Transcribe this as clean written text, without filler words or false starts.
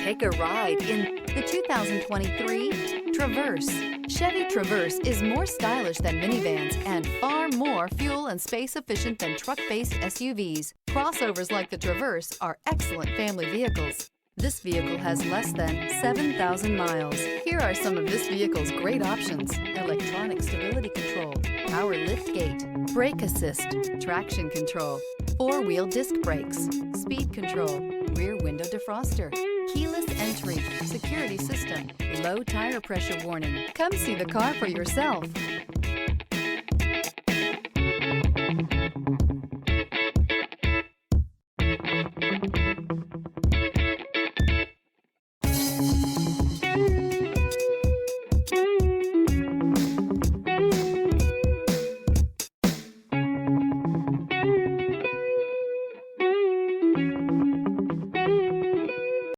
Take a ride in the 2023 Traverse. Chevy Traverse is more stylish than minivans and far more fuel and space efficient than truck-based SUVs. Crossovers like the Traverse are excellent family vehicles. This vehicle has less than 7,000 miles. Here are some of this vehicle's great options: electronic stability control, power liftgate, brake assist, traction control, four-wheel disc brakes, speed control, rear window defroster, keyless entry, security system, low tire pressure warning. Come see the car for yourself.